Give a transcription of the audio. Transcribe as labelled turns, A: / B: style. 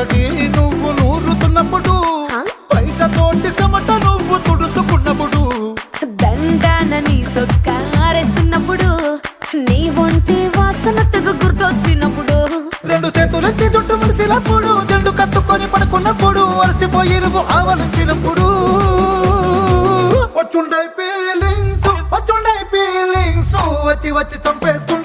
A: తడి నువ్వు నూరుతున్నప్పుడు, బయట తోటి చెమట నువ్వు తుడుచుకున్నప్పుడు,
B: దండాన నీ సొక్కారేస్తున్నప్పుడు, నీ ఒంటి వాసన తెగ గుర్తొచ్చినప్పుడు,
A: రెండు చేతులెత్తి జుట్టు ముడిసినప్పుడు, జండు కత్తుకొని పడుకున్నప్పుడు, అలసిపోయి నువ్వు ఆవలించినప్పుడు, వచ్చుండై ఫీలింగ్స్ వచ్చి వచ్చి చంపేస్తు